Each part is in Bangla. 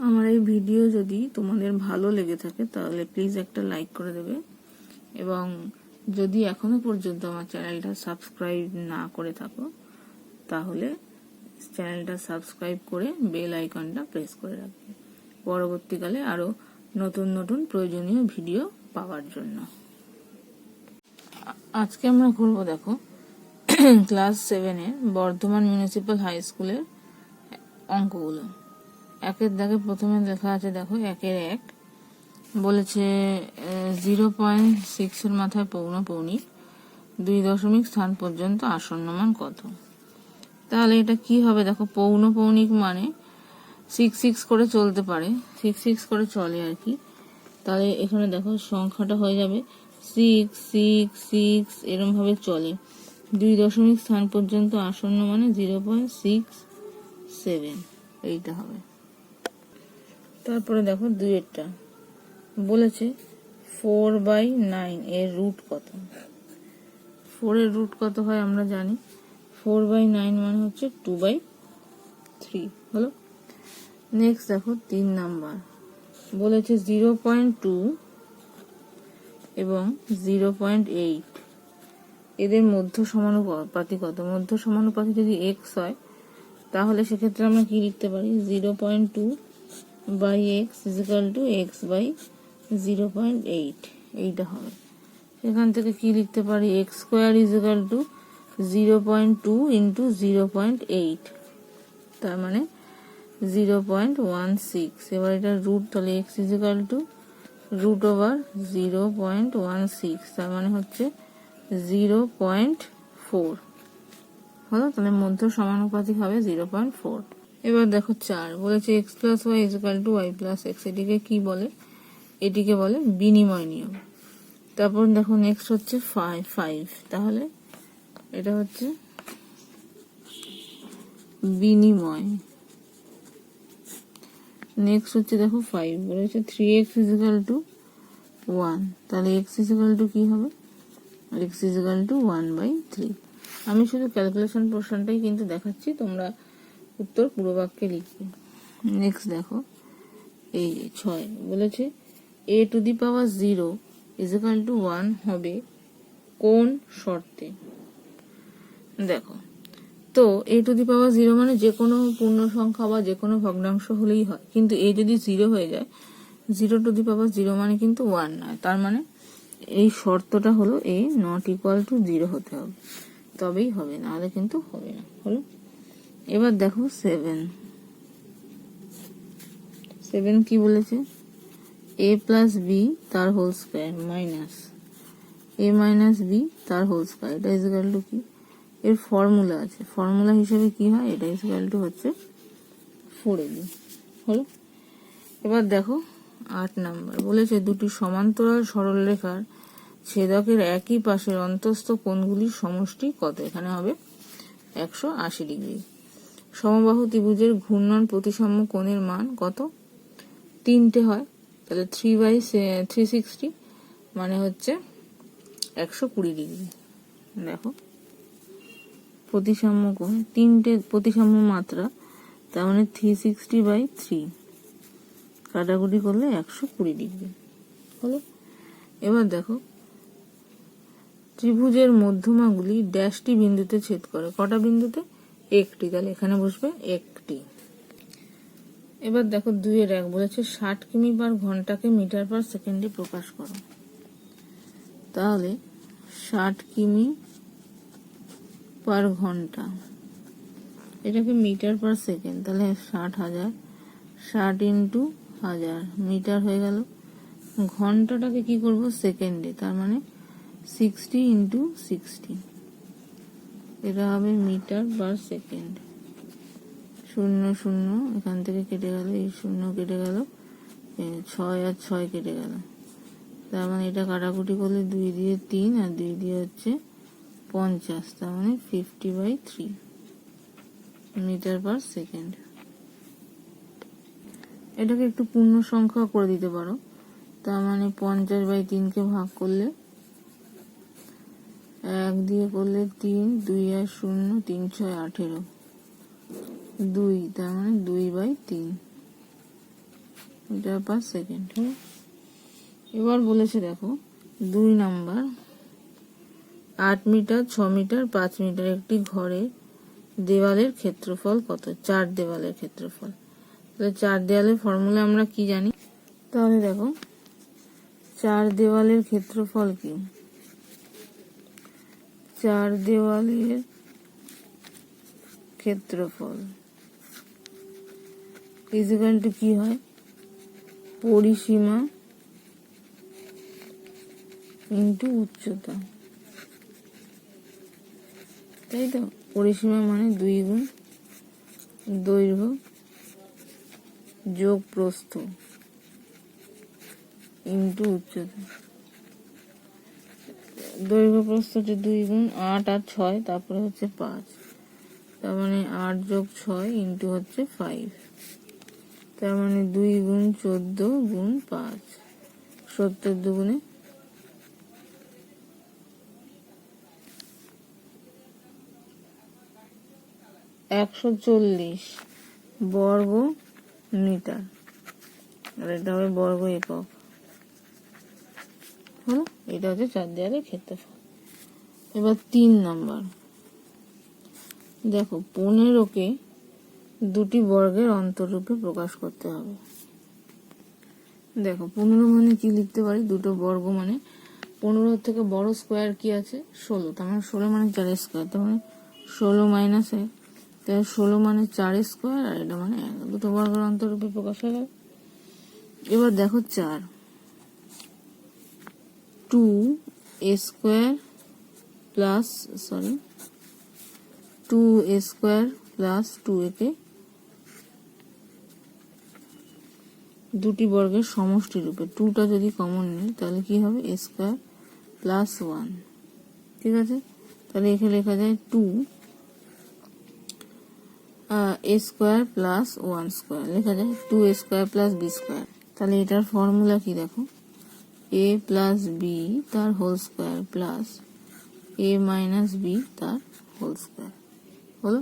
আমার এই ভিডিও যদি তোমাদের ভালো লেগে থাকে তাহলে প্লিজ একটা লাইক করে দেবে, এবং যদি এখনো পর্যন্ত আমার চ্যানেলটা সাবস্ক্রাইব না করে থাকো তাহলে চ্যানেলটা সাবস্ক্রাইব করে বেল আইকনটা প্রেস করে রাখবে পরবর্তীকালে আরো নতুন নতুন প্রয়োজনীয় ভিডিও পাওয়ার জন্য। আজকে আমরা করব, দেখো, ক্লাস 7 এর বর্ধমান মিউনিসিপ্যাল হাই স্কুলের অঙ্কগুলো। একের দাগে প্রথমে লেখা আছে, দেখো, 1-1 বলেছে 0.6 এর মাথায় পৌনঃপৌনিক 2 স্থান পর্যন্ত আসন্ন মান কত? তাহলে এটা কি হবে? দেখো, পৌনঃপৌনিক মানে 6 করে চলতে পারে, 6 করে চলে আর কি। তাহলে এখানে দেখো সংখ্যাটা হয়ে যাবে 6 6 6, এরকম ভাবে চলে। 2 স্থান পর্যন্ত আসন্ন মানে 0.67, এইটা হবে। তারপরে দেখো 2-এরটা বলেছে 4/9 এর রুট কত? 4 এর রুট কত হয় আমরা জানি, 4/9 মানে হচ্ছে 2/3 হলো। নেক্সট দেখো 3 নাম্বার বলেছে 0.2 এবং 0.8 এদের মধ্য সমানুপাতি কত? মধ্য সমানুপাতি যদি x হয় তাহলে সেক্ষেত্রে আমরা কি লিখতে পারি? 0.2/x = x/0.8, এইটা হবে। সেখান থেকে কি লিখতে পারি? x² = 0.2 × 0.8, তার মানে 0.16। এবার এটা রুট, তাহলে x = √0.16, তার মানে হচ্ছে 0.4 হলো। তাহলে মধ্য সমানুপাতিক হবে 0.4। এবার দেখো 4 বলেছে x + y = y + x, এটিকে কি বলে? এটিকে বলে বিনিময় নিয়ম। তারপর দেখো নেক্সট হচ্ছে 5, তাহলে এটা হচ্ছে বিনিময়। নেক্সট হচ্ছে দেখো 5 বলেছে 3x = 1, তাহলে x = কি হবে? x = 1/3। আমি শুধু ক্যালকুলেশন পোর্শনটাই কিন্তু দেখাচ্ছি, তোমরা উত্তর পুরো বাক্যে লিখবে। নেক্সট দেখো এই 6 বলেছে a⁴ = 1 হবে কোন শর্তে? দেখো, তো a⁴ মানে যে কোনো পূর্ণ সংখ্যা বা যে কোনো ভগ্নাংশ হলেই হয়, কিন্তু a যদি 0 হয়ে যায়, 0⁴ মানে কিন্তু 1 নয়। তার মানে এই শর্তটা হলো a ≠ 0 হতে হবে, তবেই হবে, নাহলে কিন্তু হবে না, হলো। এবার দেখো 7 কি বলেছে? a + b তার whole square minus a - b তার হোল স্কয়ার, এটা ইকুয়াল টু কি? এর ফর্মুলা আছে, ফর্মুলা হিসেবে কি হয়? এটা ইকুয়াল টু হচ্ছে 4ab, হলো। এবার দেখো 8 নাম্বার বলেছে দুটি সমান্তরাল সরলরেখার ছেদকের একই পাশের অন্তঃস্থ কোণগুলির সমষ্টি কত? এখানে হবে 180 ডিগ্রি। সমবাহু ত্রিভুজের ঘূর্ণন প্রতিসাম্য কোণের মান কত? 3টে হয়, তাহলে 3/360 মানে হচ্ছে 120 ডিগ্রি। দেখো প্রতিসাম্য কোণ, 3টে প্রতিসাম্য মাত্রা, তার মানে 360/3 কাটাকুটি করলে 120 ডিগ্রি, হলো। এবার দেখো ত্রিভুজের মধ্যমাগুলি ড্যাশটি বিন্দুতে ছেদ করে, কটা বিন্দুতে? একটি, তাহলে এখানে বসবে একটি। এবার দেখো 2-1 বলেছে 60 কিমি/ঘন্টাকে মিটার/সেকেন্ডে প্রকাশ করো। তাহলে 60 কিমি/ঘন্টা, এটাকে মিটার/সেকেন্ড, তাহলে 60,000, 60 × 1000 মিটার হয়ে গেল। ঘন্টাটাকে কি করব? সেকেন্ডে, তার মানে 60 × 60, এটা হবে মিটার/সেকেন্ড। 0 0 এখান থেকে কেটে গেল, এই 0 কেটে গেল, 6 আর 6 কেটে গেল, তার মানে এটা কাটাকুটি করলে 2 দিয়ে 3 আর 2 দিয়ে হচ্ছে 50, তার মানে 50/3 মিটার/সেকেন্ড। এটাকে একটু পূর্ণ সংখ্যা করে দিতে পারো, তার মানে 50/3 ভাগ করলে 1 দিয়ে করলে 3, 2 আর 0, 3 6 18, 2, তার মানে 2/3 মিটার পার সেকেন্ড। এবার বলেছে দেখো 2 নাম্বার 8 মিটার, 6 মিটার, 5 মিটার একটি ঘরের দেওয়ালের ক্ষেত্রফল কত? 4 দেওয়ালের ক্ষেত্রফল। তাহলে 4 দেওয়ালের ফর্মুলা আমরা কি জানি? তাহলে দেখো 4 দেওয়ালের ক্ষেত্রফল কি? 4 দেওয়ালের ক্ষেত্রফল ইকুয়াল টু কি হয়? পরিসীমা ইন্টু উচ্চতা, তাই তো? পরিসীমা মানে 2 গুণ দৈর্ঘ্য যোগ প্রস্থ ইন্টু উচ্চতা। দৈর্ঘ্য প্রস্থ হচ্ছে 2 গুণ 8 আর 6, তারপরে হচ্ছে 5, তার মানে 8 যোগ 6 ইন্টু হচ্ছে 5, তার মানে 2 গুণ 14 গুণ 5, 70 দুগুণে 140 বর্গ মিটার, আর এটা হবে বর্গ একক। হলো, এটা হচ্ছে 4 দেওয়ালের ক্ষেত্রফল। এবার 3 নাম্বার দেখো 15কে দুটি বর্গের অন্তররূপে প্রকাশ করতে হবে। দেখো 15 মানে কি লিখতে পারি? দুটো বর্গ মানে 15 থেকে বড় স্কোয়ার কি আছে? 16, তার মানে 16 মানে 4 স্কোয়ার, তার মানে 16 মাইনাস 1, তাহলে 16 মানে 4 স্কোয়ার, আর এটা মানে 1, দুটো বর্গের অন্তররূপে প্রকাশ হয়ে গেল। এবার দেখো 4 2 square plus 2 square plus 2a দুটি বর্গের সমষ্টি রূপে, 2টা যদি কমন নেই তাহলে কি হবে? a স্কোয়ার প্লাস 1, ঠিক আছে? তাহলে এখানে লেখা যায় 2 a স্কোয়ার প্লাস 1 স্কোয়ার, লেখা যায় 2 a square plus b square. তাহলে এটার ফর্মুলা কি দেখো? a প্লাস বি তার whole square plus a minus B তার হোল স্কোয়ার। হলো।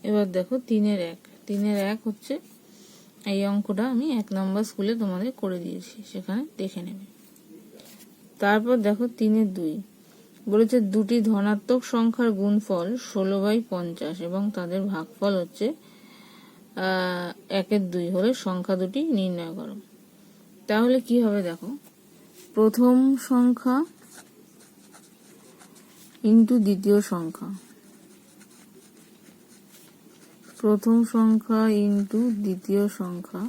এবার দেখো 3-এর 1 হচ্ছে এই অঙ্কটা আমি 1 নম্বর স্কুলে তোমাদের করে দিয়েছি, সেখানে দেখে নেবে। তারপর দেখো 3-2 বলেছে দুটি ধনাত্মক সংখ্যার গুণফল 16/50 এবং তাদের ভাগফল হচ্ছে 1/2 হলে সংখ্যা দুটি নির্ণয় করো। তাহলে কি হবে দেখো, প্রথম সংখ্যা ইন্টু দ্বিতীয় সংখ্যা, প্রথম সংখ্যা ইন্টু দ্বিতীয় সংখ্যা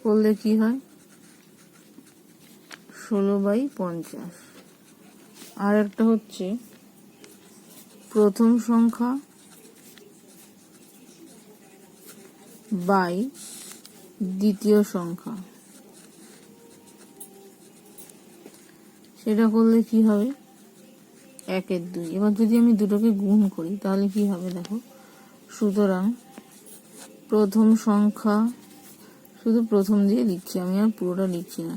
করলে কি হয়? 16/50। আর একটা হচ্ছে প্রথম সংখ্যা বাই দ্বিতীয় সংখ্যা, সেটা করলে কি হবে? 1/2। এবার যদি আমি দুটোকে গুণ করি তাহলে কি হবে দেখো, সুতরাং প্রথম সংখ্যা, শুধু প্রথম দিয়ে লিখছি আমি, আর পুরোটা লিখছি না,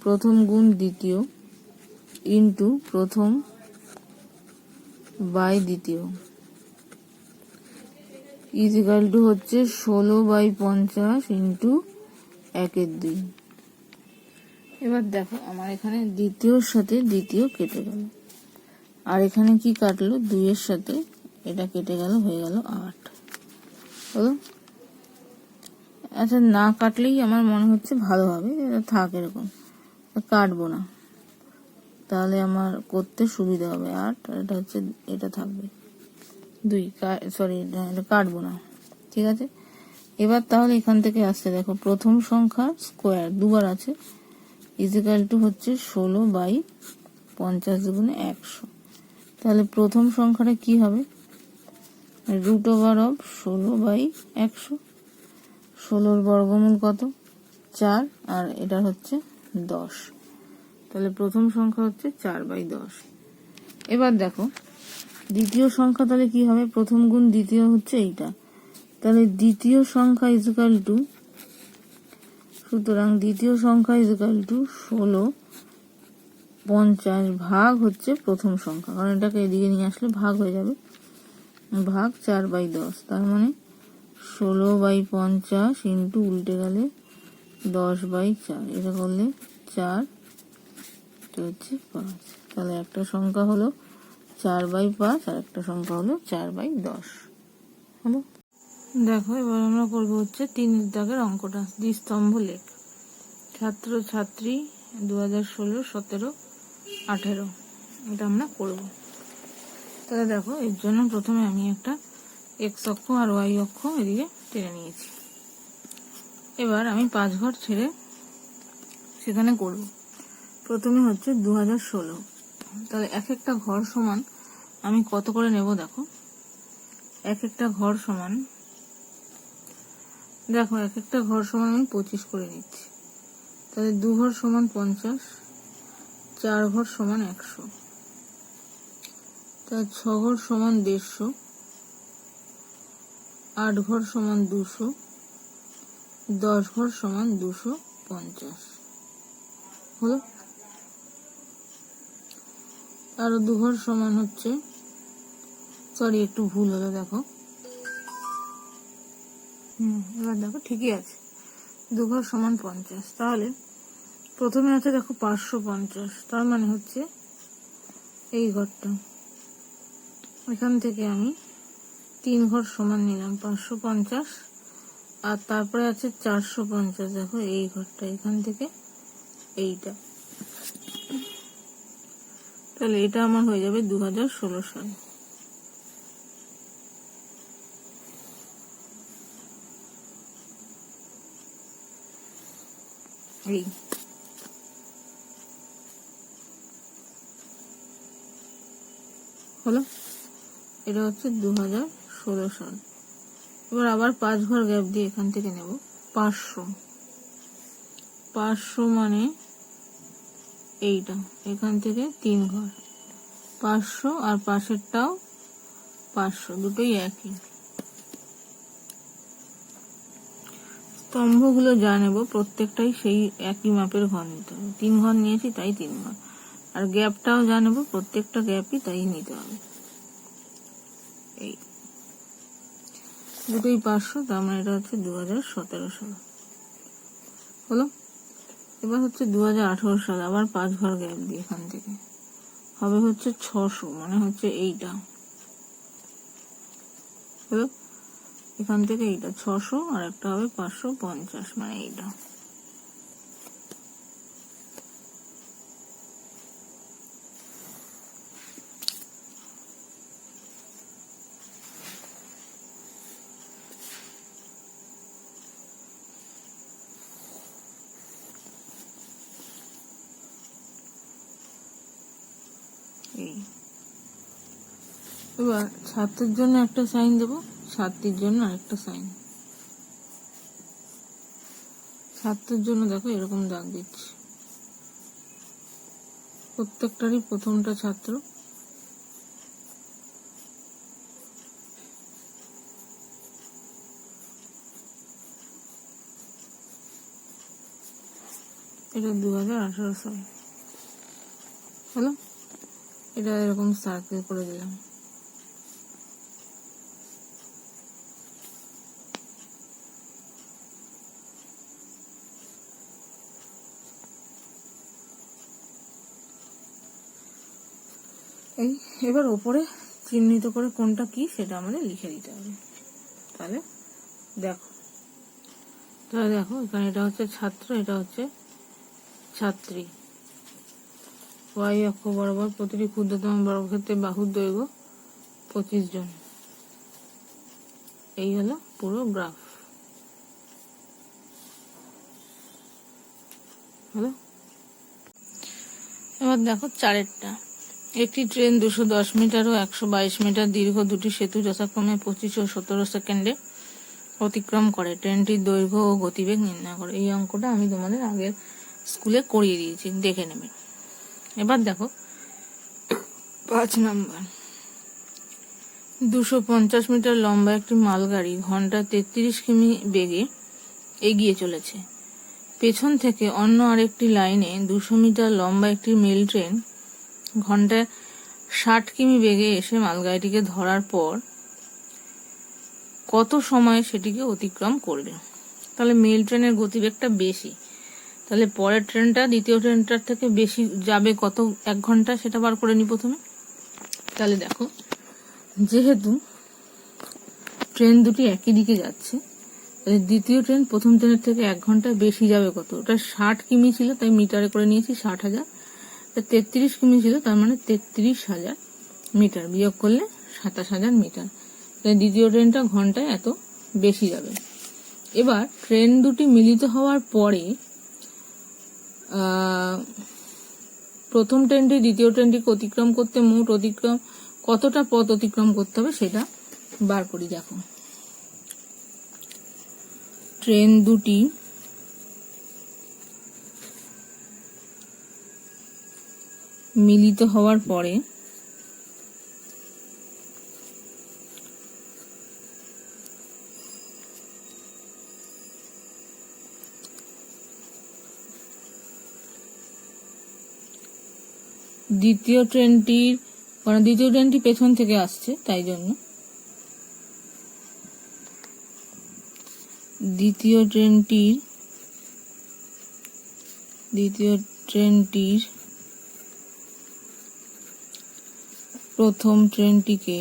প্রথম গুণ দ্বিতীয় ইন্টু প্রথম বাই দ্বিতীয় ইজিক্যাল টু হচ্ছে 16/50 ইন্টু 1/2। এবার দেখো আমার এখানে দ্বিতীয়র সাথে দ্বিতীয় কেটে গেল, আর এখানে কি কাটলো? 2-এর সাথে এটা কেটে গেল, হয়ে গেল 8। হলো। আচ্ছা, না কাটলেই আমার মনে হচ্ছে ভালো হবে, এটা থাক এরকম, কাটবো না, তাহলে আমার করতে সুবিধা হবে। 8 এটা হচ্ছে, এটা থাকবে 2, এটা কাটবো না, ঠিক আছে? এবার তাহলে এখান থেকে আসছে দেখো, প্রথম সংখ্যা স্কোয়ার দুবার আছে ইজিক্যাল টু হচ্ছে 16/50 গুণে 100। তাহলে প্রথম সংখ্যাটা কি হবে? √16/100। 16-র বর্গমূল কত? 4, আর এটা হচ্ছে 10। তাহলে প্রথম সংখ্যা হচ্ছে 4/10। এবার দেখো দ্বিতীয় সংখ্যা, তাহলে কি হবে? প্রথম গুণ দ্বিতীয় হচ্ছে এইটা, তাহলে দ্বিতীয় সংখ্যা ইজিক্যাল টু, সুতরাং দ্বিতীয় সংখ্যা ইজিক্যাল টু 16/50 ভাগ হচ্ছে প্রথম সংখ্যা, কারণ এটাকে এদিকে নিয়ে আসলে ভাগ হয়ে যাবে, ভাগ 4/10, তার মানে 16/50 ইন্টু উল্টে গেলে 10/4, এটা করলে 4, এটা হচ্ছে 5। তাহলে একটা সংখ্যা হলো 4/5 আর একটা সংখ্যা হলো 4/10 হলো। দেখো এবার আমরা করবো হচ্ছে 3 দাগের অঙ্কটা, দ্বিস্তম্ভ লেখ। ছাত্র ছাত্রী 2016, 17, 18 এটা আমরা করব। তাহলে দেখো এর জন্য প্রথমে আমি একটা এক্স অক্ষ আর ওয়াই অক্ষ এদিকে টেনে নিয়েছি। এবার আমি 5 ঘর ছেড়ে সেখানে করব। প্রথমে হচ্ছে 2016, তাহলে এক একটা ঘর সমান আমি কত করে নেব দেখো। এক একটা ঘর সমান, দেখো এক একটা ঘর সমান আমি 25 করে নিচ্ছি। তাহলে 2 ঘর সমান 50, 4 ঘর সমান 100, তাহলে 6 ঘর সমান 150, 8 ঘর সমান 200, 10 ঘর সমান 250 হলো। আরো 2 ঘর সমান হচ্ছে, সরি একটু ভুল হলো, দেখো এবার দেখো ঠিকই আছে, 2 ঘর সমান 50। তাহলে প্রথমে আছে দেখো 550, তার মানে হচ্ছে এই ঘরটা, এখান থেকে আমি 3 ঘর সমান নিলাম 550, আর তারপরে আছে 450, দেখো এই ঘরটা এখান থেকে এইটা, তাহলে এটা আমার হয়ে যাবে 2016 সাল। এই হলো, এটা হচ্ছে 2016 সাল। এবার আবার 5 ঘর গ্যাপ দিয়ে এখান থেকে নেব 500 মানে এইটা, এখান থেকে 3 ঘর 500 আর পাশেরটাও 500, দুটোই একই। স্তম্ভগুলো যা নেব প্রত্যেকটাই সেই একই মাপের ঘর নিতে হবে। 3 ঘর নিয়েছি তাই 3 ঘর, আর গ্যাপটাও যা নেব প্রত্যেকটা গ্যাপই তাই নিতে হবে। এই দুটোই 500, তার মানে এটা হচ্ছে 2017 সাল হলো। এবার হচ্ছে 2018 সাল, আবার 5 ঘর গ্যাপ দিয়ে এখান থেকে হবে হচ্ছে 600, মানে হচ্ছে এইটা হলো। এখান থেকে এইটা 600 আর একটা হবে 550, মানে এইটা। এবার ছাত্রের জন্য একটা সাইন দেব, ছাত্রীর জন্য আরেকটা সাইন। ছাত্রের জন্য দেখো এরকম দাগ দিচ্ছি, প্রত্যেকটারই প্রথমটা ছাত্র, এটা 2018 সাল হলো। এটা এরকম সার্কেল করে দিলাম। এই এবার ওপরে চিহ্নিত করে কোনটা কি সেটা আমাদের লিখে দিতে হবে। তাহলে দেখো এখানে এটা হচ্ছে ছাত্র, এটা হচ্ছে ছাত্রী। ওয়াই অক্ষ বরাবর প্রতিটি ক্ষুদ্রতম বর্গক্ষেত্রে বাহুর দৈর্ঘ্য 25 জন। এই হলো পুরো গ্রাফ হলো। এবার দেখো চারেরটা, একটি ট্রেন 210 মিটার ও 122 মিটার দীর্ঘ দুটি সেতু যথাক্রমে 25 ও 17 সেকেন্ডে অতিক্রম করে। ট্রেনটির দৈর্ঘ্য ও গতিবেগ নির্ণয় করে। এই অঙ্কটা আমি তোমাদের আগের স্কুলে করিয়ে দিয়েছি, দেখে নেবে। এবার দেখো 5 নাম্বার, 250 মিটার লম্বা একটি মালগাড়ি ঘন্টায় 33 কিমি বেগে এগিয়ে চলেছে। পেছন থেকে অন্য আরেকটি লাইনে 200 মিটার লম্বা একটি মেল ট্রেন ঘন্টায় 60 কিমি বেগে এসে মালগাড়িটিকে ধরার পর কত সময় সেটিকে অতিক্রম করবে? তাহলে মেল ট্রেনের গতিবেগটা বেশি, তাহলে পরের ট্রেনটা দ্বিতীয় ট্রেনটার থেকে বেশি যাবে কত 1 ঘন্টা, সেটা বার করে নি প্রথমে। তাহলে দেখো, যেহেতু ট্রেন দুটি একই দিকে যাচ্ছে, তাহলে দ্বিতীয় ট্রেন প্রথম ট্রেনের থেকে 1 ঘন্টা বেশি যাবে কত, ওটা 60 কিমি ছিল তাই মিটারে করে নিয়েছি 60,000, 33 কিমি ছিল তার মানে 33,000 মিটার, বিয়োগ করলে 27,000 মিটার। তাহলে দ্বিতীয় ট্রেনটা ঘন্টায় এত বেশি যাবে। এবার ট্রেন দুটি মিলিত হওয়ার পরে প্রথম ট্রেনটি দ্বিতীয় ট্রেনটিকে অতিক্রম করতে মোট কতটা পথ অতিক্রম করতে হবে সেটা বার করি। দেখো, ট্রেন দুটি মিলিত হওয়ার পরে দ্বিতীয় ট্রেনটি পেছন থেকে আসছে, তাই জন্য দ্বিতীয় ট্রেনটির প্রথম ট্রেনটিকে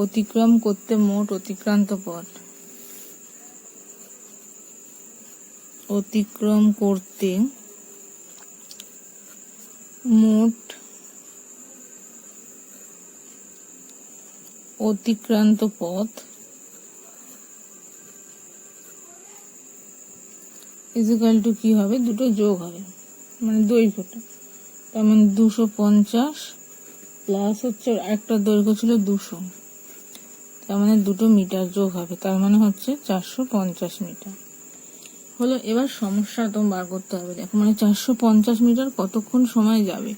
অতিক্রম করতে মোট অতিক্রান্ত পথ ইজিক্যাল টু কি হবে, দুটো যোগ হবে, মানে দৈর্ঘ্যটা, তার মানে 250 প্লাস হচ্ছে একটা দৈর্ঘ্য ছিল 200, তার মানে 2 মিটার যোগ হবে, তার মানে হচ্ছে 450 মিটার হলো। এবার সমস্যা তোমার বার করতে হবে। দেখো, মানে 450 মিটার কতক্ষণ সময় যাবে,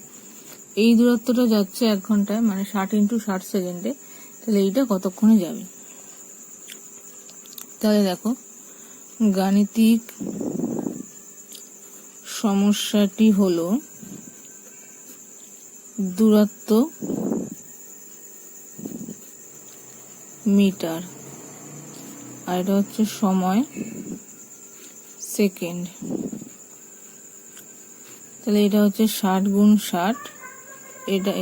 এই দূরত্বটা যাচ্ছে 1 ঘন্টায়, মানে 60 × 60 সেকেন্ডে, তাহলে এইটা কতক্ষণে যাবে। তাহলে দেখো, গাণিতিক সমস্যাটি হলো দূরত্ব মিটার আর এটা হচ্ছে সময় সেকেন্ড। তাহলে এটা হচ্ছে 60 × 60, এটা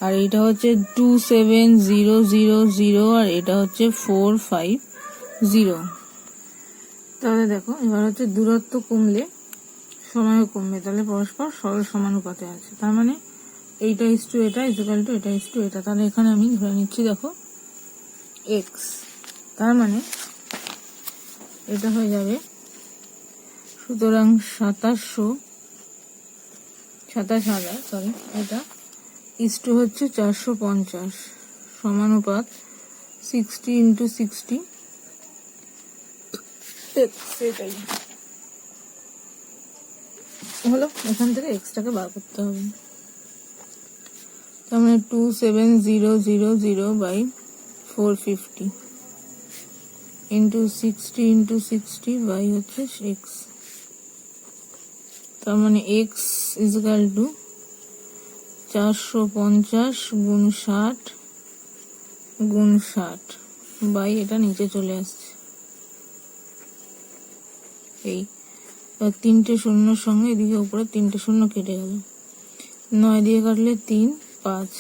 আর এটা হচ্ছে 27000 আর এটা হচ্ছে 450। তাহলে দেখো, এবার হচ্ছে দূরত্ব কমলে সময়ও কমবে, তাহলে পরস্পর সরল সমানুপাতে আছে, তার মানে এইটা ইস্টু এটা ইজিক্যাল টু এটা ইস্টু এটা। তাহলে এখানে আমি ধরে নিচ্ছি, দেখো x, তার মানে এটা হয়ে যাবে, সুতরাং 27,000 এটা ইস্টু হচ্ছে 450 সমানুপাত 60 × 60 সেটাই হলো। এখান থেকে এক্সটাকে বার করতে হবে, তার মানে 27000/450 × 60 × 60 বাই হচ্ছে 6, তার মানে x ইজিক্যাল টু 450 × 60 × 60 বাই এটা নিচে চলে আসছে, এই 3টে শূন্যর সঙ্গে এদিকে উপরে 3টে শূন্য কেটে গেল, 9 দিয়ে কাটলে 3, 5,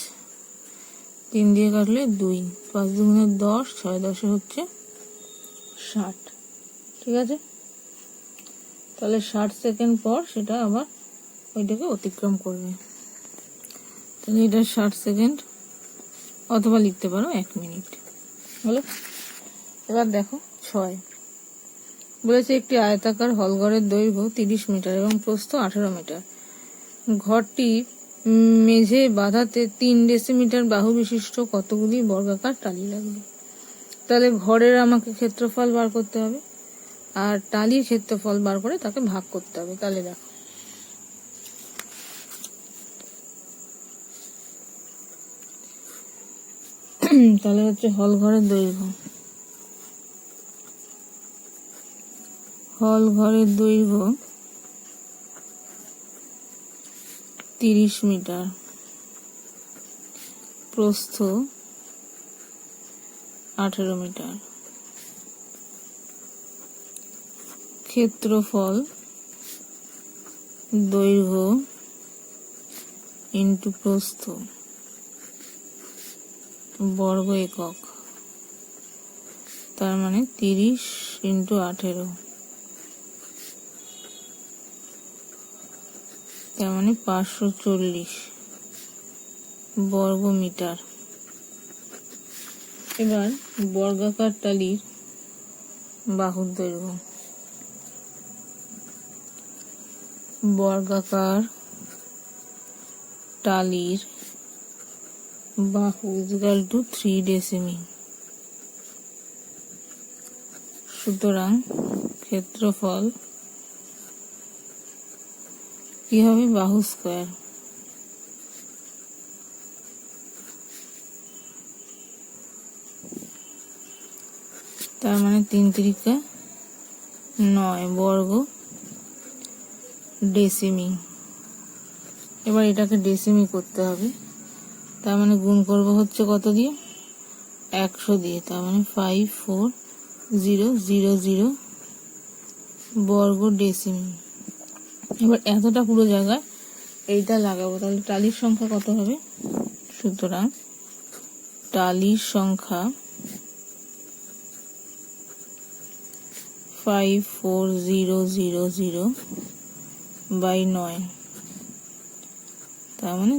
3 দিয়ে কাটলে 2, 5 × 2 = 10, 6 × 10 হচ্ছে 60। ঠিক আছে, তাহলে 60 সেকেন্ড পর সেটা আবার ওইটাকে অতিক্রম করবে, তাহলে এটা 60 সেকেন্ড, অথবা লিখতে পারো 1 মিনিট হলো। এবার দেখো 6 বলেছে, একটি আয়তাকার হলঘরের দৈর্ঘ্য 30 মিটার এবং প্রস্থ 18 মিটার। ঘরটির মেঝে বাঁধাতে 3 ডেসিমিটার বাহু বিশিষ্ট কতগুলি বর্গাকার টালি লাগবে। তাহলে ঘরের আমাকে ক্ষেত্রফল বার করতে হবে, আর টালির ক্ষেত্রফল বার করে তাকে ভাগ করতে হবে। তাহলে দেখো, তাহলে হচ্ছে হলঘরের দৈর্ঘ্য 30 মিটার, প্রস্থ 18 মিটার। ক্ষেত্রফল দৈর্ঘ্য ইন্টু প্রস্থ বর্গ একক, তার মানে 30 ইন্টু 18, তার মানে 540 বর্গ মিটার। এবার বর্গাকার টালির বাহুর দৈর্ঘ্য, বর্গাকার টালির বাহু ইকুয়াল টু 3 ডেসিমি। সুতরাং ক্ষেত্রফল কি হবে, বাহু স্কয়ার, তার মানে 3 তিরিকা 9 বর্গ ডেসিমি। এবার এটাকে ডেসিমি করতে হবে, তার মানে গুণ করব হচ্ছে কত দিয়ে, 100 দিয়ে, তার মানে 54000 বর্গ ডেসিমি। এবার এতটা পুরো জায়গায় এইটা লাগাবো, তাহলে টালির সংখ্যা কত হবে। সুতরাং টালির সংখ্যা 54000 বাই 9, তার মানে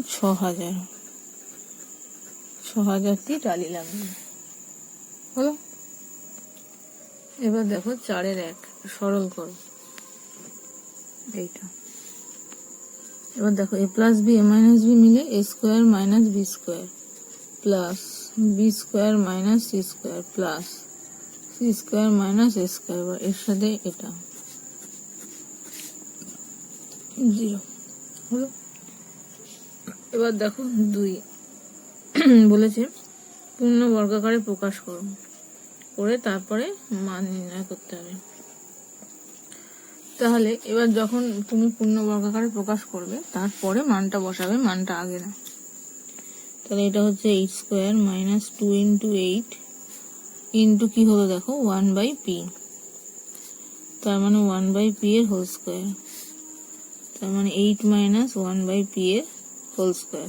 6000টি টালি লাগবে। হলো। এবার দেখো 4-এর 1 সরল করো এইটা। এবার দেখো a plus B, a minus B মিলে a square minus B square plus B square minus C square plus C square minus A square, এর সাথে এটা 0 হলো। এবার দেখো 2 বলেছে পূর্ণ বর্গাকারে প্রকাশ করো, করে তারপরে মান নির্ণয় করতে হবে। তাহলে এবার যখন তুমি পূর্ণ বর্গাকারে প্রকাশ করবে তারপরে মানটা বসাবে, মানটা আগে না। তাহলে এটা হচ্ছে 8 স্কোয়ার মাইনাস 2 ইন্টু 8 ইন্টু কি হলো দেখো 1 বাই পি, তার মানে 1 বাই পি এর হোল স্কোয়ার, তার মানে 8 মাইনাস 1 বাই পি এর হোল স্কোয়ার।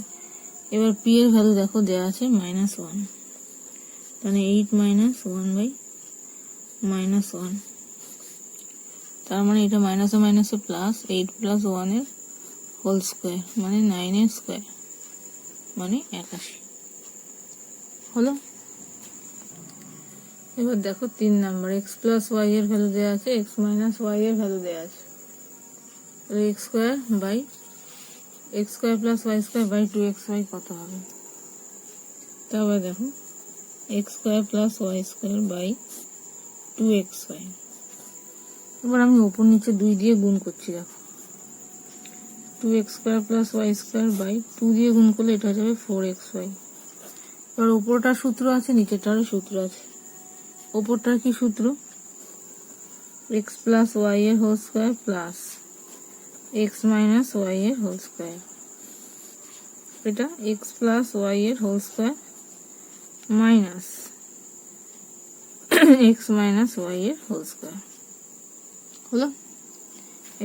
এবার পি এর ভ্যালু দেখো দেওয়া আছে -1, তাহলে 8 মাইনাস 1 বাই -1, তার মানে এটা মাইনাসে মাইনাসে প্লাস 8 প্লাস 1 এর হোল স্কোয়ার মানে 9 এর স্কোয়ার মানে 81 হলো। এবার দেখো 3 নাম্বার, x প্লাস ওয়াই এর ভ্যালু দেওয়া আছে, x মাইনাস ওয়াই এর ভ্যালু দেওয়া আছে, তাহলে x square by x square plus y square by 2xy কত হবে। তারপরে দেখো x square plus y square by 2xy। এবার আমি উপর নিচে 2 দিয়ে গুণ করছি, দেখো 2x square plus y square by 2 দিয়ে গুণ করলে এটা যাবে 4xy। এবার উপরটার সূত্র আছে, নিচেরটারও সূত্র আছে। উপরটার কি সূত্র, x প্লাস ওয়াই এর whole square plus x minus y এর হোল স্কোয়ার, এটা x প্লাস ওয়াই এর whole square minus x minus y এর হোল স্কোয়ার হলো।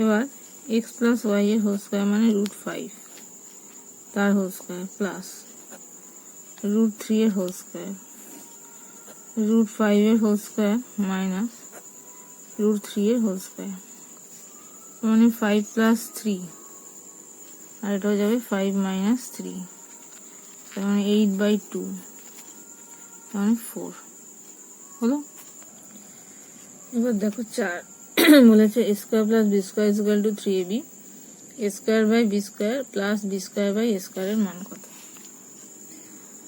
এবার x প্লাস ওয়াই এর হোল স্কোয়ার মানে √5 তার হোল স্কোয়ার প্লাস √3 এর হোল স্কোয়ার, √5 এর হোল স্কোয়ার মাইনাস √3 এর হোল স্কোয়ার, মানে 5 প্লাস 3, আর এটা হয়ে যাবে 5 মাইনাস 3, তার মানে 8/2, তার মানে 4 হলো। এবার দেখো 4 বলেছে a square plus B square is equal to 3ab, a square by B square plus B square by A স্কোয়ারের মান কত।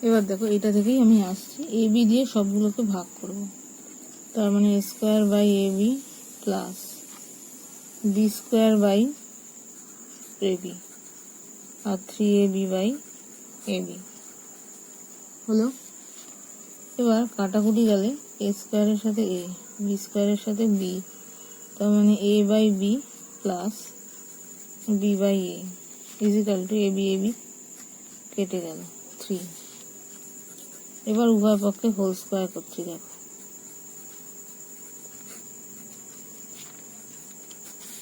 এবার দেখো এটা থেকেই আমি আসছি, এ বি দিয়ে সবগুলোকে ভাগ করব, তার মানে a square by A B plus B square by A B আর 3ab বাই এ বি হলো। এবার কাটাকুটি গেলে এ স্কোয়ারের সাথে এ, বি স্কোয়ারের সাথে বি, তার মানে A by B plus B by A is equal to A B কেটে গেল 3। এবার উভয় পক্ষে হোল স্কোয়ার করছি। দেখো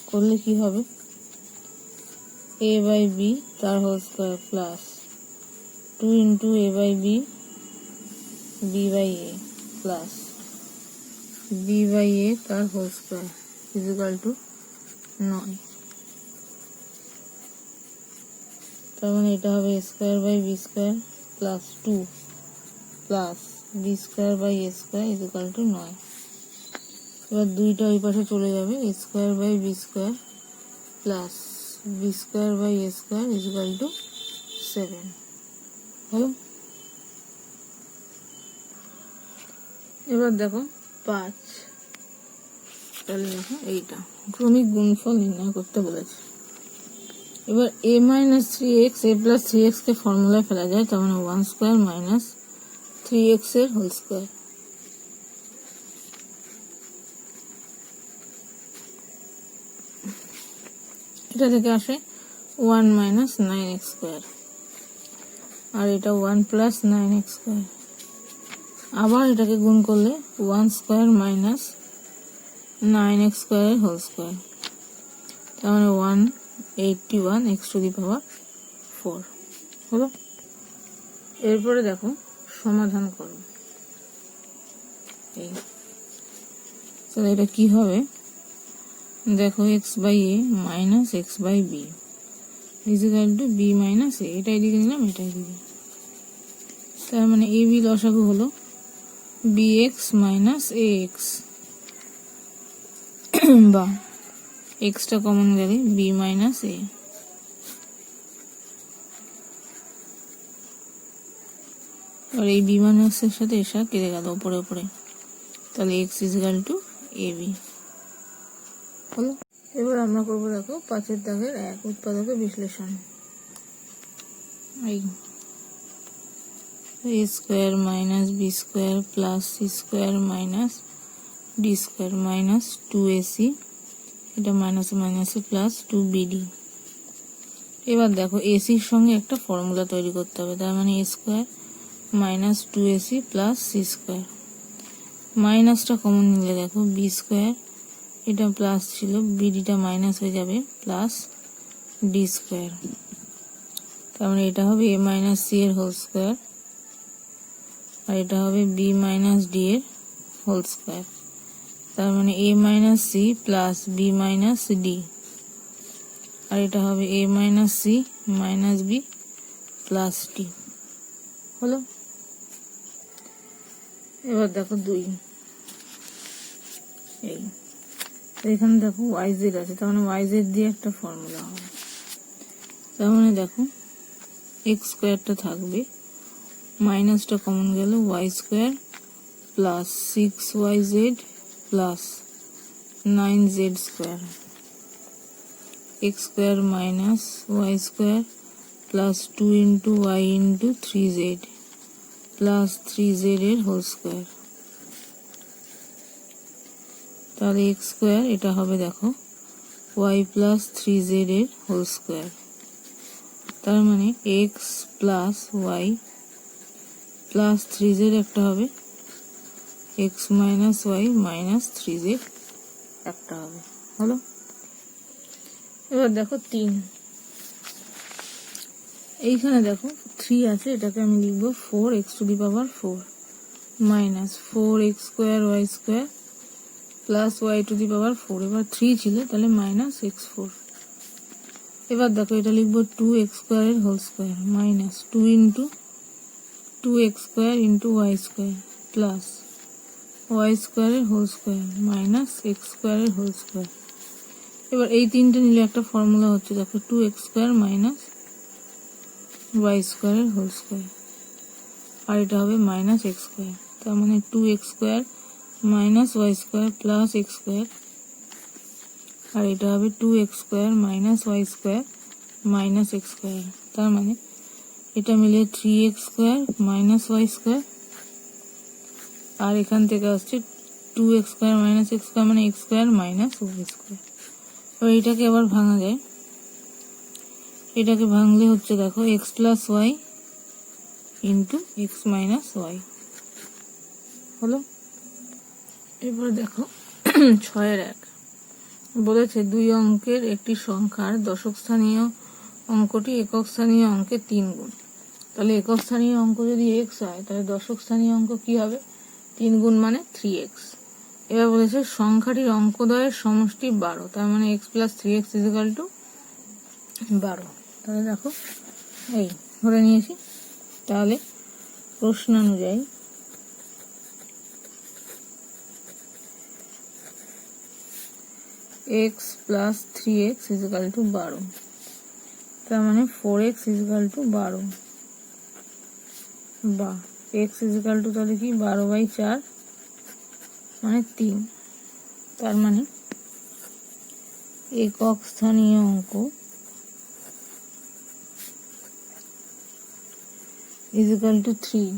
করলে কি হবে, a বাই বি তার whole square plus 2 into a by b b by a plus B by a তার হোল স্কোয়ার ইজিক্যাল টু 9। তার মানে এটা হবে a square by B square plus 2 plus B square by A square equal to 9। এবার দুইটা ওই পাশে চলে যাবে, a square by B square plus B square by A square equal to 7 হলো। এবার দেখো 5, তাহলে দেখো এইটা ক্রমিক গুণফল নির্ণয় করতে বলেছে। এবার a minus 3x a plus 3x কে ফর্মুলায় ফেলা যায়, তার মানে 1 স্কোয়ার মাইনাস 3x এর হোল স্কোয়ার। এটা থেকে আসে 1 মাইনাস 9x স্কোয়ার, আর এটা 1 প্লাস 9x স্কোয়ার। আবার এটাকে গুণ করলে 1 স্কোয়ার মাইনাস 9x স্কোয়ারের হোল স্কোয়ার, তার মানে 181 x টু দি পাওয়ার 4 হলো। এরপরে দেখো সমাধান করো। এই তাহলে এটা কি হবে, দেখো x by a minus x by b is equal to b minus a, এটা এদিকে নিলাম এটা এদিকে, তার মানে এ বি লসাগু হলো bx মাইনাস ax বা এক্সটা কমন গেলে বি মাইনাস এ। আর এই বি মাইনাস এর সাথে এসা কেটে গেল উপরে উপরে, তাহলে x is equal two A B হলো। এবার আমরা করবো দেখো 5 দাগের 1 উৎপাদকের বিশ্লেষণ। এই a square minus B square plus C square minus D square minus 2ac, এটা মাইনাস মাইনাসে প্লাস 2bd। এবার দেখো এসির সঙ্গে একটা ফর্মুলা তৈরি করতে হবে, তার মানে a স্কোয়ার মাইনাস 2ac প্লাস সি স্কোয়ার, মাইনাসটা কমন নিলে দেখো বি স্কোয়ার, এটা প্লাস ছিল বিডিটা মাইনাস হয়ে যাবে প্লাস ডি স্কোয়ার, তার মানে এটা হবে a মাইনাস সি এর হোল স্কোয়ার, আর এটা হবে বি মাইনাস ডি এর হোল স্কোয়ার, তার মানে a minus c plus b minus d, আর এটা হবে a minus c minus b plus d হলো। এবার দেখো 2, এই এখানে দেখো yz আছে, তার মানে yz দিয়ে একটা ফর্মুলা হবে, তার মানে দেখো এক্স স্কোয়ারটা থাকবে, মাইনাসটা কমন গেল y square plus 6yz plus 9z square, x square minus y square plus 2 into y into 3z plus 3z এর হোল স্কোয়ার, তাহলে এক্স স্কোয়ার এটা হবে দেখো y প্লাস 3z এর হোল স্কোয়ার, তার মানে x plus Y plus 3z একটা হবে x minus Y minus 3z একটা হবে হলো। এবার দেখো 3, এইখানে দেখো 3 আছে, এটাকে আমি লিখবো 4x to the power 4 minus 4x square y square plus y to the power 4, এবার 3 ছিল তাহলে মাইনাস x4। এবার দেখো এটা লিখবো 2x স্কোয়ারের whole square minus 2 into 2x square into y square plus y স্কোয়ারের হোল স্কোয়ার মাইনাস এক্স স্কোয়ারের হোল স্কোয়ার। এবার এই তিনটে নিলে একটা ফর্মুলা হচ্ছে দেখো 2x স্কোয়ার মাইনাস ওয়াই স্কোয়ারের হোল স্কোয়ার, আর এটা হবে মাইনাস এক্স স্কোয়ার, তার মানে 2x square minus y square plus x square, আর এটা হবে 2x square minus y square minus x square, তার মানে এটা মিলে 3x square minus y square, আর এখান থেকে আসছে 2x square minus x square মানে x square minus y square. এবার এটাকে আবার ভাঙা যায়, এটাকে ভাঙলে হচ্ছে দেখো x plus y into x minus y. হলো। এবার দেখো 6-1 বলেছে 2 অঙ্কের একটি সংখ্যার দশক স্থানীয় অঙ্কটি একক স্থানীয় অঙ্কের 3 গুণ। তাহলে একক স্থানীয় অঙ্ক যদি x হয় তাহলে দশক স্থানীয় অঙ্ক কি হবে? 3 গুণ মানে 3x। এবার বলেছে সংখ্যাটির অঙ্কদ্বয়ের সমষ্টি 12, তার মানে x + 3x = 12। তাহলে দেখো এই ধরে নিয়েছি। তাহলে প্রশ্ন অনুযায়ী x + 3x = 12, তার মানে 4x = 12 বা x তাহলে কি 12/4 মানে 3। তার মানে একক স্থানীয় অঙ্ক = 3।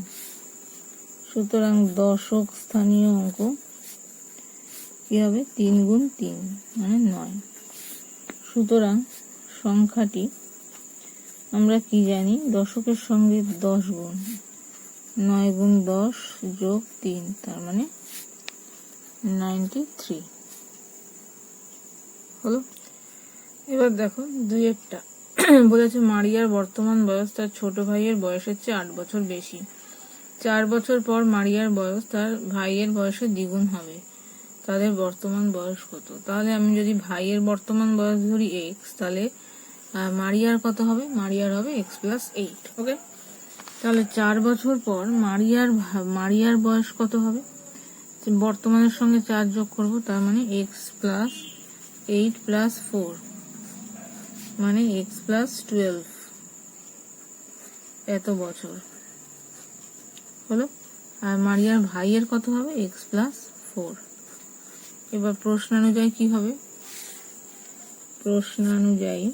সুতরাং দশক স্থানীয় অঙ্ক কি হবে? 3 গুণ 3 মানে 9। সুতরাং সংখ্যাটি আমরা কি জানি? দশকের সঙ্গে 10 গুণ, 9 গুণ 10 যোগ 3, তার মানে 93 হলো। এবার দেখো 2-টা বলেছে মারিয়ার বর্তমান বয়স তার ছোট ভাইয়ের বয়সের চেয়ে 8 বছর বেশি। 4 বছর পর মারিয়ার বয়স তার ভাইয়ের বয়সের দ্বিগুণ হবে। তাদের বর্তমান বয়স কত? তাহলে আমি যদি ভাইয়ের বর্তমান বয়স ধরি x, তাহলে মারিয়ার কত হবে? মারিয়ার হবে x + 8। ওকে, তাহলে 4 বছর পর মারিয়ার বয়স কত হবে? বর্তমানের সঙ্গে 4 যোগ করব, তার মানে x + 8 + 4 মানে x + 12 এত বছর হলো। আর মারিয়ার ভাইয়ের কত হবে? x + 4। এবার প্রশ্ন অনুযায়ী কি হবে? প্রশ্ন অনুযায়ী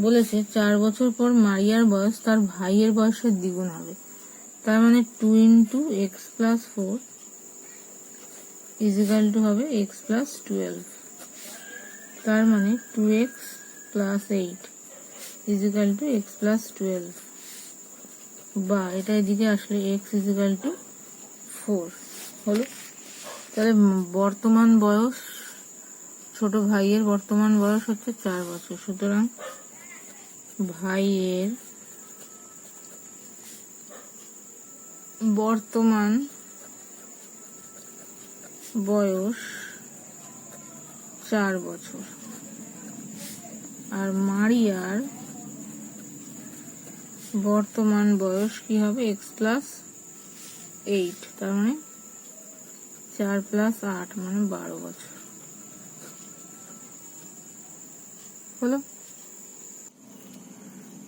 বলেছে 4 বছর পর মারিয়ার বয়স তার ভাইয়ের বয়সের দ্বিগুণ হবে। তার মানে 2 × x + 4 = হবে x + 12। তার মানে 2x + 8 = x + 12 বা এটা এদিকে আসলে x = 4 হলো। তাহলে বর্তমান বয়স, ছোট ভাইয়ের বর্তমান বয়স হচ্ছে 4 বছর। সুতরাং ভাইয়ের বর্তমান বয়স 4 বছর আর মারিয়ার বর্তমান বয়স কি হবে? x + 8, তার মানে 4 + 8 মানে 12 বছর হলো।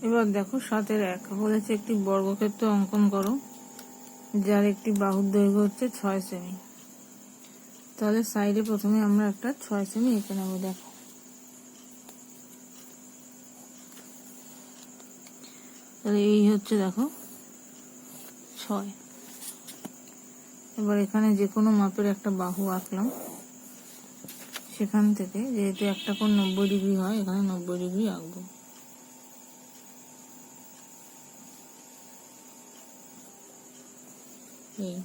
এবার দেখো 7-1 বলেছে একটি বর্গক্ষেত্র অঙ্কন করো যার একটি বাহুর দৈর্ঘ্য হচ্ছে 6 সেমি। তাহলে সাইডে প্রথমে আমরা একটা 6 সেমি এঁকে নেব। দেখো তাহলে এই হচ্ছে দেখো 6। এবার এখানে যে কোনো মাপের একটা বাহু আঁকলাম। সেখান থেকে যেহেতু একটা কোণ 90 ডিগ্রি হয়, এখানে 90 ডিগ্রি আঁকবো। এই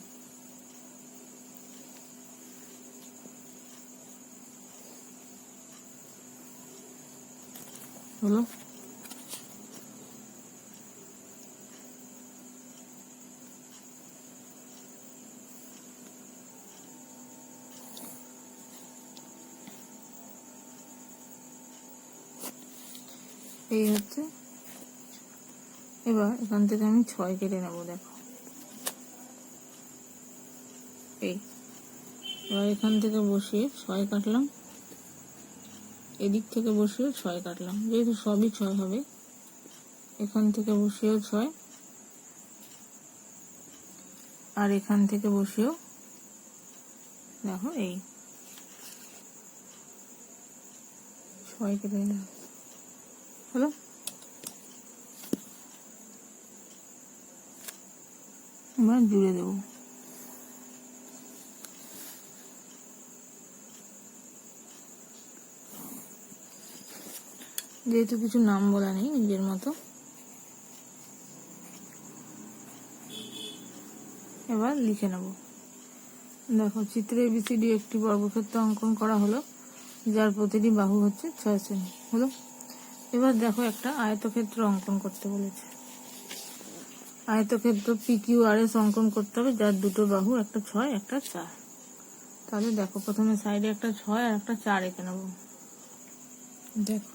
হলো। এই হচ্ছে। এবার এখান থেকে আমি 6 কেটে নেব। দেখো এই এবার এখান থেকে বসিয়ে 6 কাটলাম, এদিক থেকে বসিয়ে 6 কাটলাম। যেহেতু সবই 6 হবে, এখান থেকে বসিয়েও 6 আর এখান থেকে বসিয়েও দেখো এই 6 কেটে নিলাম হলো। এবার জুড়ে দেবো। যেহেতু কিছু নাম বলা নেই, নিজের মতো এবার লিখে নেব। দেখো চিত্রে ABCD একটি বর্গক্ষেত্র অঙ্কন করা হলো, যার প্রতিটি বাহু হচ্ছে 6 সেমি হলো। এবার দেখো একটা আয়তক্ষেত্র অঙ্কন করতে বলেছে। আয়তক্ষেত্র PQRS অঙ্কন করতে হবে, যার দুটো বাহু, একটা 6 একটা 4। তাহলে দেখো প্রথমে সাইডে একটা 6 আর একটা 4 এঁকে নেব। দেখো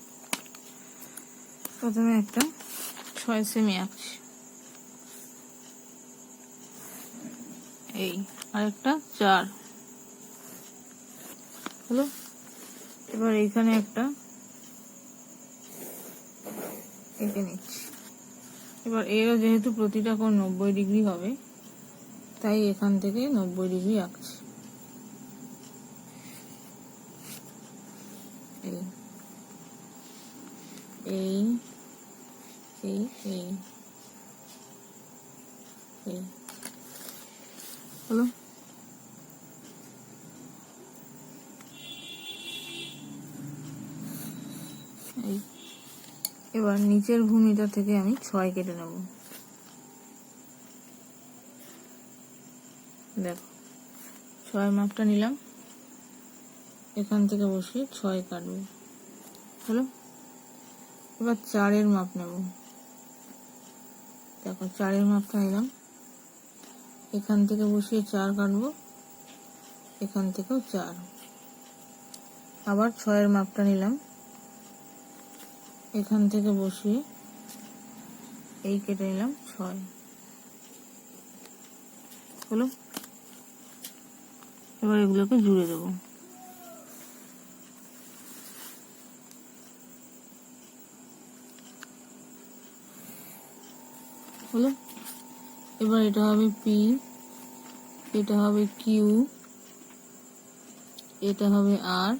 প্রথমে একটা 6 সেমি আঁকছি, এই আর একটা 4 হলো। এবার এইখানে একটা এঁকে নিচ্ছি। এবার এরও যেহেতু প্রতিটা কোণ 90 ডিগ্রি হবে, তাই এখান থেকে 90 ডিগ্রি আঁকছি। এই এই এই এই এই হলো। এই এবার নিচের ভূমিটা থেকে আমি 6 কেটে নেব। দেখো 6 মাপটা নিলাম, এখান থেকে বসিয়ে 6 কাটবো হলো। এবার 4-এর মাপ নেব। দেখো 4-এর মাপটা নিলাম, এখান থেকে বসিয়ে 4 কাটবো, এখান থেকেও 4। আবার 6-এর মাপটা নিলাম, এখান থেকে বসিয়ে এই কেটে নিলাম 6 হলো। এবার এগুলোকে জুড়ে দেবো। হলো। এবার এটা হবে P, এটা হবে Q, এটা হবে R,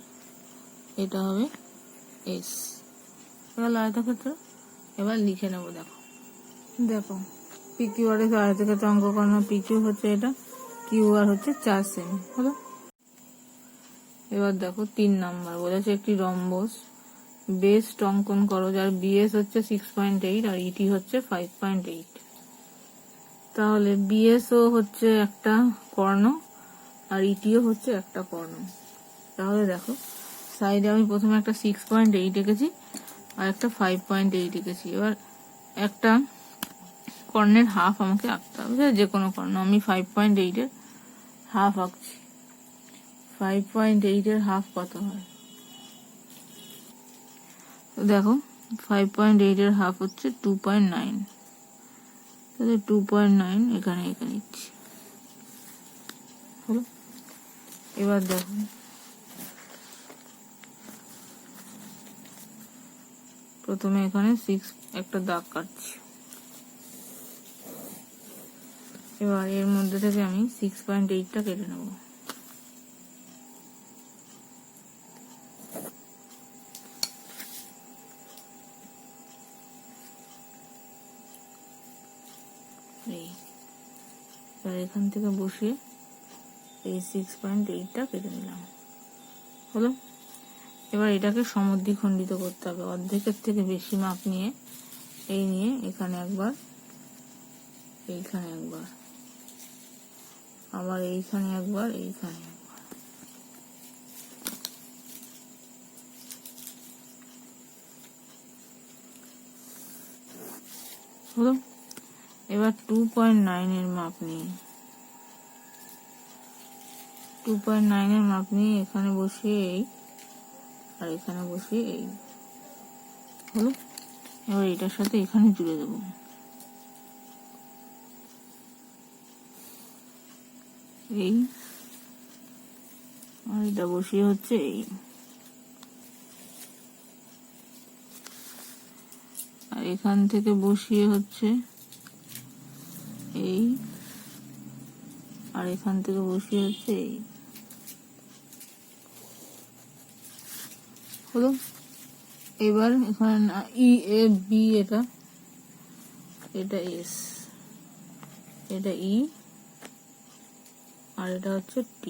এটা হবে S। এবার আয়তক্ষেত্র এবার লিখে নেব। দেখো দেখো PQRS আয়তক্ষেত্র অঙ্ক করানো। PQ হচ্ছে এটা, QR হচ্ছে 4 সেমি হলো। এবার দেখো 3 নাম্বার বলেছে একটি রম্বস বেস অঙ্কন করো, যার BS হচ্ছে 6.8 আর ET হচ্ছে 5.8। তাহলে BSও হচ্ছে একটা কর্ণ আর ETও হচ্ছে একটা কর্ণ। তাহলে দেখো সাইডে আমি প্রথমে একটা 6.8 এঁকেছি আর একটা 5.8 এঁকেছি। এবার একটা কর্ণের হাফ আমাকে আঁকতে হবে, যে কোনো কর্ণ। আমি 5.8-এর হাফ আঁকছি। 5.8-এর হাফ কত হয়? দেখো 5.8-এর হাফ হচ্ছে 2.9। তাহলে 2.9 এখানে এঁকে নিচ্ছি হলো। এবার দেখো প্রথমে এখানে 6 একটা দাগ কাটছি। এবার এর মধ্যে থেকে আমি 6.8টা কেটে নেব। এই এবার এখান থেকে বসিয়ে এই 6.8টা কেটে নিলাম হলো। এবার এটাকে সমদ্বিখণ্ডিত করতে হবে। অর্ধেকের থেকে বেশি মাপ নিয়ে এই নিয়ে এখানে একবার, এইখানে একবার, আবার এইখানে একবার, এইখানে একবার। হলো। এবার 2.9-এর মাপ নিয়ে 2.9-এর মাপ নিয়ে এখানে বসিয়ে এই আর এখানে বসিয়ে এই হলো। এবার এটার সাথে এখানে জুড়ে দেবো। এই আর এটা বসিয়ে হচ্ছে এই, আর এখান থেকে বসিয়ে হচ্ছে এই, আর এখান থেকে বসিয়ে হচ্ছে এই হলো। এবার এখানে EAB, এটা S, এটা E আর এটা হচ্ছে T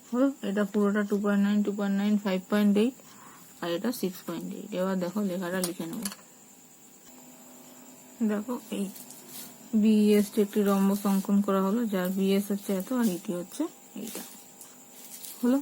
হলো। এটা পুরোটা 2.9, 2.9, 5.8 আর এটা 6.8। এবার দেখো লেখাটা লিখে নেব। দেখো এই বিএস একটি রম্বস অঙ্কন করা হলো, যার বিএস হচ্ছে এত আর ইটি হচ্ছে এইটা। হলো।